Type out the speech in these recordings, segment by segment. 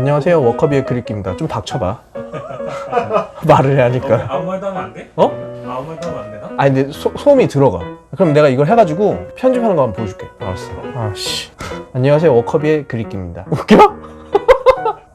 안녕하세요, 워커비의 그릭입니다. 좀 닥쳐봐. 말을 해야 하니까. 아무 말도 하면 안 돼? 어? 아무 말도 하면 안 되나? 아니 근데 소음이 들어가. 그럼 내가 이걸 해가지고 편집하는 거 한번 보여줄게. 알았어. 아씨. 안녕하세요, 워커비의 그릭입니다. 웃겨?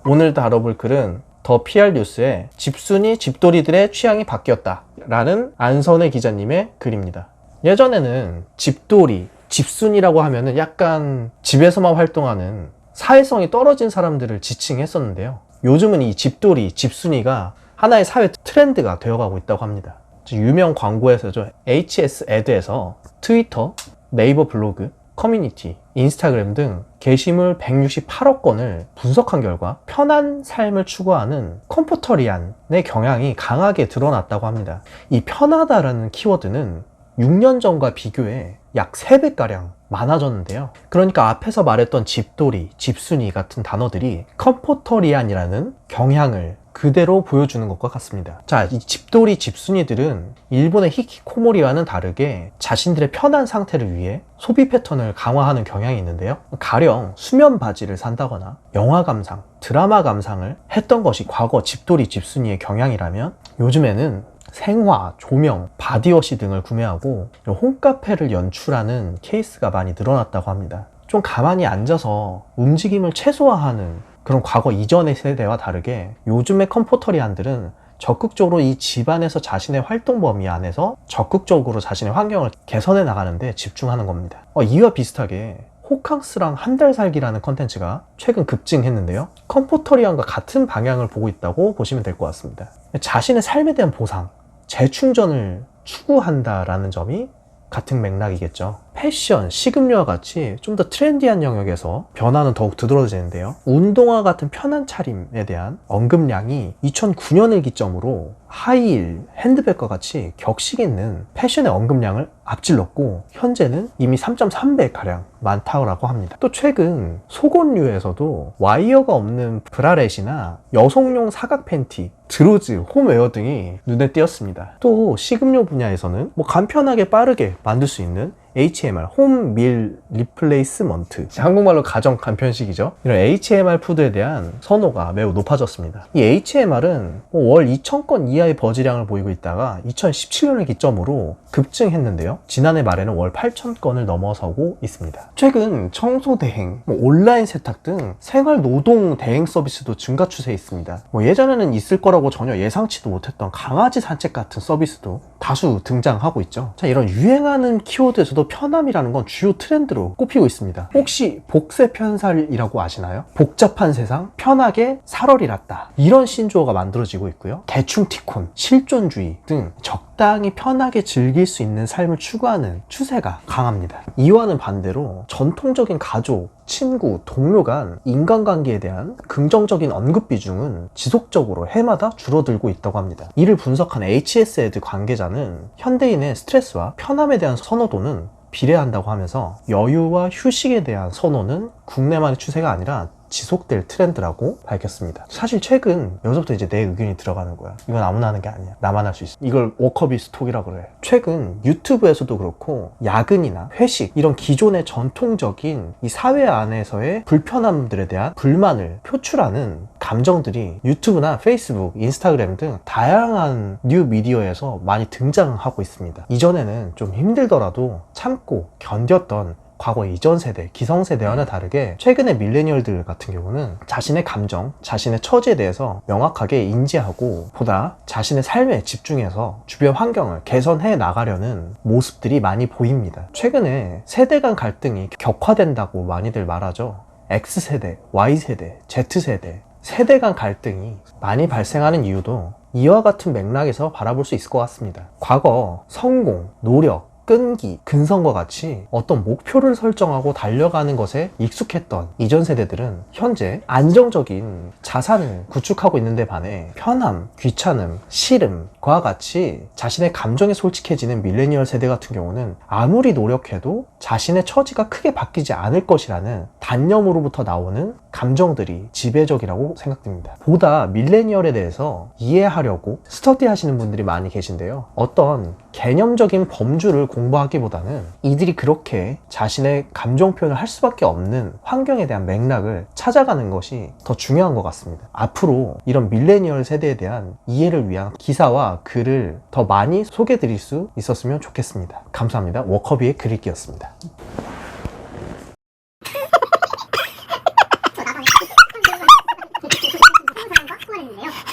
오늘 다뤄볼 글은 더 PR 뉴스에 집순이 집돌이들의 취향이 바뀌었다 라는 안선혜 기자님의 글입니다. 예전에는 집돌이, 집순이라고 하면은 약간 집에서만 활동하는 사회성이 떨어진 사람들을 지칭했었는데요. 요즘은 이 집돌이, 집순이가 하나의 사회 트렌드가 되어가고 있다고 합니다. 유명 광고에서죠. HS 애드에서 트위터, 네이버 블로그, 커뮤니티, 인스타그램 등 게시물 168억 건을 분석한 결과 편한 삶을 추구하는 컴포터리안의 경향이 강하게 드러났다고 합니다. 이 편하다라는 키워드는 6년 전과 비교해 약 3배가량 많아졌는데요. 그러니까 앞에서 말했던 집돌이, 집순이 같은 단어들이 컴포터리안이라는 경향을 그대로 보여주는 것과 같습니다. 자, 이 집돌이, 집순이들은 일본의 히키코모리와는 다르게 자신들의 편한 상태를 위해 소비 패턴을 강화하는 경향이 있는데요. 가령 수면 바지를 산다거나 영화 감상, 드라마 감상을 했던 것이 과거 집돌이, 집순이의 경향이라면 요즘에는 생화, 조명, 바디워시 등을 구매하고 홈카페를 연출하는 케이스가 많이 늘어났다고 합니다. 좀 가만히 앉아서 움직임을 최소화하는 그런 과거 이전의 세대와 다르게 요즘의 컴포터리안들은 적극적으로 이 집안에서 자신의 활동 범위 안에서 적극적으로 자신의 환경을 개선해 나가는데 집중하는 겁니다. 이와 비슷하게 호캉스랑 한 달 살기라는 컨텐츠가 최근 급증했는데요. 컴포터리안과 같은 방향을 보고 있다고 보시면 될 것 같습니다. 자신의 삶에 대한 보상, 재충전을 추구한다라는 점이 같은 맥락이겠죠. 패션, 식음료와 같이 좀 더 트렌디한 영역에서 변화는 더욱 두드러지는데요. 운동화 같은 편한 차림에 대한 언급량이 2009년을 기점으로 하이힐, 핸드백과 같이 격식 있는 패션의 언급량을 앞질렀고 현재는 이미 3.3배가량 많다고 합니다. 또 최근 속옷류에서도 와이어가 없는 브라렛이나 여성용 사각 팬티, 드로즈, 홈웨어 등이 눈에 띄었습니다. 또 식음료 분야에서는 간편하게 빠르게 만들 수 있는 HMR, 홈 밀 리플레이스먼트, 한국말로 가정 간편식이죠. 이런 HMR 푸드에 대한 선호가 매우 높아졌습니다. 이 HMR은 월 2,000건 이하의 버즈량을 보이고 있다가 2017년을 기점으로 급증했는데요. 지난해 말에는 월 8,000건을 넘어서고 있습니다. 최근 청소 대행, 온라인 세탁 등 생활 노동 대행 서비스도 증가 추세에 있습니다. 예전에는 있을 거라고 전혀 예상치도 못했던 강아지 산책 같은 서비스도 다수 등장하고 있죠. 자, 이런 유행하는 키워드에서도 편함이라는 건 주요 트렌드로 꼽히고 있습니다. 혹시 복세 편살이라고 아시나요? 복잡한 세상, 편하게 살얼이랐다. 이런 신조어가 만들어지고 있고요. 대충 티콘, 실존주의 등 적당히 편하게 즐길 수 있는 삶을 추구하는 추세가 강합니다. 이와는 반대로 전통적인 가족, 친구, 동료 간 인간관계에 대한 긍정적인 언급 비중은 지속적으로 해마다 줄어들고 있다고 합니다. 이를 분석한 HS에드 관계자는 현대인의 스트레스와 편함에 대한 선호도는 비례한다고 하면서 여유와 휴식에 대한 선호는 국내만의 추세가 아니라 지속될 트렌드라고 밝혔습니다. 사실 최근 여기서부터 이제 내 의견이 들어가는 거야. 이건 아무나 하는 게 아니야. 나만 할 수 있어. 이걸 워커비 스톡이라고 그래. 최근 유튜브에서도 그렇고 야근이나 회식 이런 기존의 전통적인 이 사회 안에서의 불편함들에 대한 불만을 표출하는 감정들이 유튜브나 페이스북, 인스타그램 등 다양한 뉴 미디어에서 많이 등장하고 있습니다. 이전에는 좀 힘들더라도 참고 견뎠던 과거 이전 세대, 기성세대와는 다르게 최근의 밀레니얼들 같은 경우는 자신의 감정, 자신의 처지에 대해서 명확하게 인지하고 보다 자신의 삶에 집중해서 주변 환경을 개선해 나가려는 모습들이 많이 보입니다. 최근에 세대 간 갈등이 격화된다고 많이들 말하죠. X세대, Y세대, Z세대, 세대 간 갈등이 많이 발생하는 이유도 이와 같은 맥락에서 바라볼 수 있을 것 같습니다. 과거 성공, 노력, 끈기, 근성과 같이 어떤 목표를 설정하고 달려가는 것에 익숙했던 이전 세대들은 현재 안정적인 자산을 구축하고 있는데 반해 편함, 귀찮음, 싫음과 같이 자신의 감정에 솔직해지는 밀레니얼 세대 같은 경우는 아무리 노력해도 자신의 처지가 크게 바뀌지 않을 것이라는 단념으로부터 나오는 감정들이 지배적이라고 생각됩니다. 보다 밀레니얼에 대해서 이해하려고 스터디 하시는 분들이 많이 계신데요. 어떤 개념적인 범주를 공부하기보다는 이들이 그렇게 자신의 감정 표현을 할 수밖에 없는 환경에 대한 맥락을 찾아가는 것이 더 중요한 것 같습니다. 앞으로 이런 밀레니얼 세대에 대한 이해를 위한 기사와 글을 더 많이 소개해 드릴 수 있었으면 좋겠습니다. 감사합니다. 워커비의 글읽기였습니다.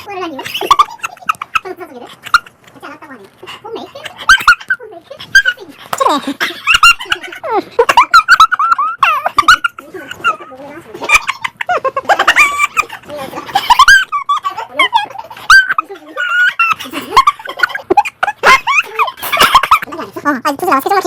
후원을 한 이유? 저도 소개를 되지 않았다고 하네요. 홈메이크? 홈메이크? 아직 두지 마. 세종아